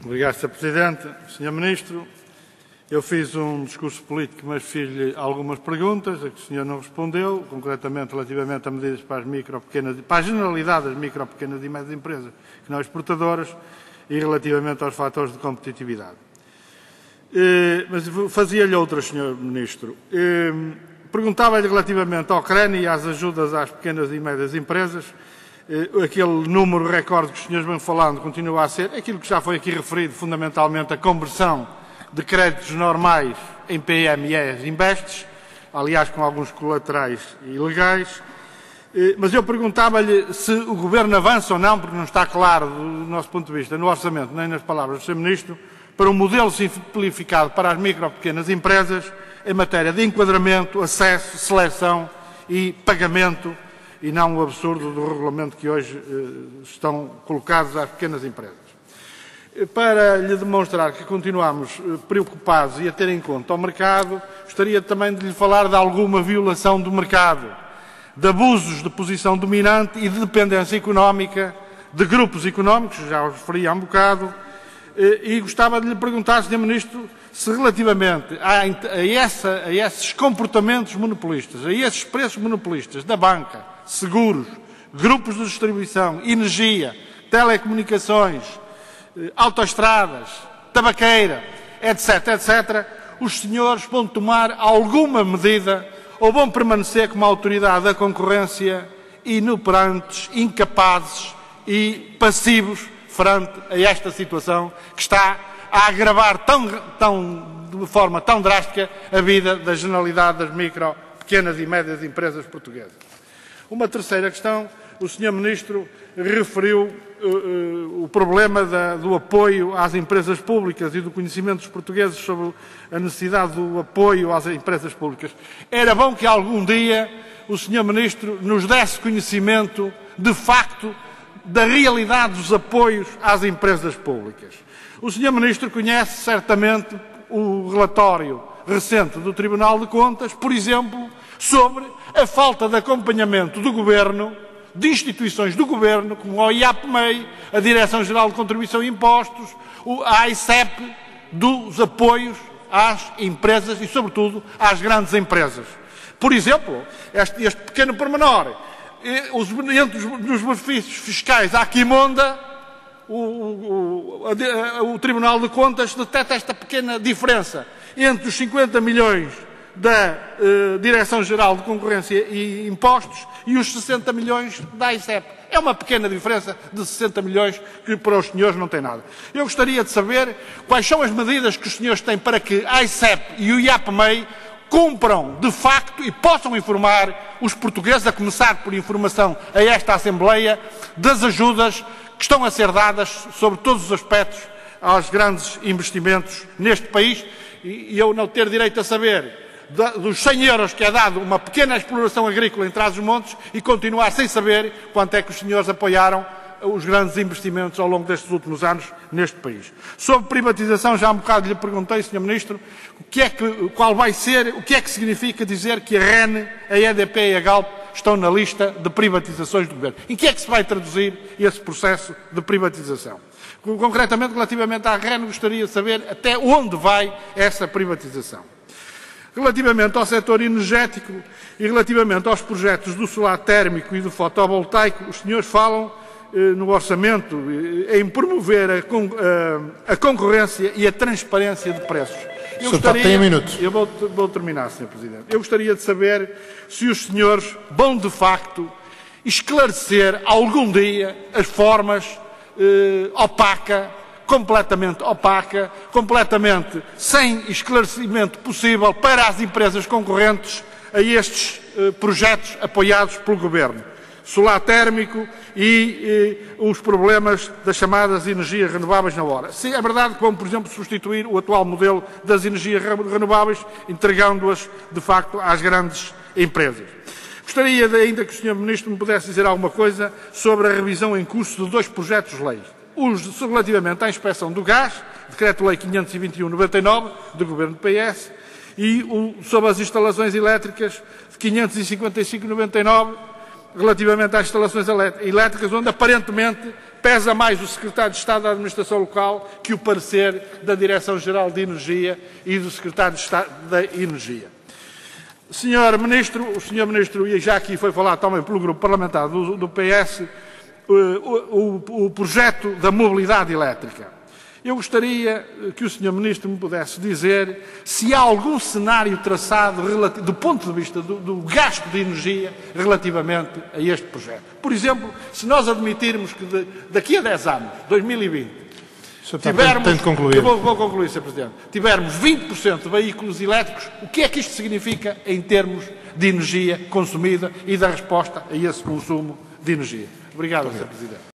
Obrigado, Sr. Presidente. Sr. Ministro, eu fiz um discurso político, mas fiz-lhe algumas perguntas, a que o senhor não respondeu, concretamente relativamente a medidas para a generalidade das micro, pequenas e médias empresas que não exportadoras e relativamente aos fatores de competitividade. Mas fazia-lhe outras, Sr. Ministro. Perguntava-lhe relativamente ao CREN e às ajudas às pequenas e médias empresas. Aquele número recorde que os senhores vão falando continua a ser aquilo que já foi aqui referido, fundamentalmente a conversão de créditos normais em PMEs Investes, aliás com alguns colaterais ilegais. Mas eu perguntava-lhe se o Governo avança ou não, porque não está claro do nosso ponto de vista no orçamento nem nas palavras do Sr. Ministro, para um modelo simplificado para as micro pequenas empresas em matéria de enquadramento, acesso, seleção e pagamento, e não o absurdo do regulamento que hoje estão colocados às pequenas empresas. Para lhe demonstrar que continuamos preocupados e a ter em conta o mercado, gostaria também de lhe falar de alguma violação do mercado, de abusos de posição dominante e de dependência económica de grupos económicos, já os referi há um bocado, e gostava de lhe perguntar, Sr. Ministro, se relativamente a esses comportamentos monopolistas, a esses preços monopolistas da banca, seguros, grupos de distribuição, energia, telecomunicações, autoestradas, tabaqueira, etc., os senhores vão tomar alguma medida ou vão permanecer como autoridade da concorrência inoperantes, incapazes e passivos frente a esta situação que está a agravar de forma tão drástica a vida da generalidade das micro, pequenas e médias empresas portuguesas. Uma terceira questão, o Sr. Ministro referiu o problema do apoio às empresas públicas e do conhecimento dos portugueses sobre a necessidade do apoio às empresas públicas. Era bom que algum dia o Sr. Ministro nos desse conhecimento, de facto, da realidade dos apoios às empresas públicas. O Sr. Ministro conhece certamente o relatório recente do Tribunal de Contas, por exemplo, sobre a falta de acompanhamento do Governo, de instituições do Governo, como a IAPMEI, a Direção-Geral de Contribuição e Impostos, a AICEP, dos apoios às empresas e, sobretudo, às grandes empresas. Por exemplo, este pequeno pormenor, nos benefícios fiscais à quimonda, o Tribunal de Contas detecta esta pequena diferença entre os 50 milhões da Direção-Geral de Concorrência e Impostos e os 60 milhões da AICEP. É uma pequena diferença de 60 milhões que para os senhores não tem nada. Eu gostaria de saber quais são as medidas que os senhores têm para que a AICEP e o IAPMEI cumpram de facto e possam informar os portugueses, a começar por informação a esta Assembleia, das ajudas que estão a ser dadas sobre todos os aspectos aos grandes investimentos neste país, e eu não ter direito a saber dos 100 euros que é dado uma pequena exploração agrícola em Trás-os-Montes e continuar sem saber quanto é que os senhores apoiaram os grandes investimentos ao longo destes últimos anos neste país. Sobre privatização, já há um bocado lhe perguntei, Sr. Ministro, o que é que significa dizer que a REN, a EDP e a Galp estão na lista de privatizações do Governo. Em que é que se vai traduzir esse processo de privatização? Concretamente, relativamente à REN, gostaria de saber até onde vai essa privatização. Relativamente ao setor energético e relativamente aos projetos do solar térmico e do fotovoltaico, os senhores falam no orçamento em promover a concorrência e a transparência de preços. Eu vou terminar, Sr. Presidente. Eu gostaria de saber se os senhores vão, de facto, esclarecer algum dia as formas completamente opaca, completamente sem esclarecimento possível para as empresas concorrentes a estes projetos apoiados pelo Governo. Solar térmico e os problemas das chamadas energias renováveis na hora. Se é verdade que vão, por exemplo, substituir o atual modelo das energias renováveis, entregando-as, de facto, às grandes empresas. Gostaria ainda que o Sr. Ministro me pudesse dizer alguma coisa sobre a revisão em curso de 2 projetos de lei. Relativamente à inspeção do gás, Decreto-Lei 521/99, do Governo do PS, e sobre as instalações elétricas, de 555/99, relativamente às instalações elétricas, onde aparentemente pesa mais o Secretário de Estado da Administração Local que o parecer da Direção-Geral de Energia e do Secretário de Estado da Energia. O Sr. Ministro, e já aqui foi falado também pelo grupo parlamentar do PS, o projeto da mobilidade elétrica. Eu gostaria que o Sr. Ministro me pudesse dizer se há algum cenário traçado do ponto de vista do gasto de energia relativamente a este projeto. Por exemplo, se nós admitirmos que daqui a 10 anos, 2020, vou concluir, Sr. Presidente, tivermos 20% de veículos elétricos, o que é que isto significa em termos de energia consumida e da resposta a esse consumo de energia? Obrigado, Sr. Presidente.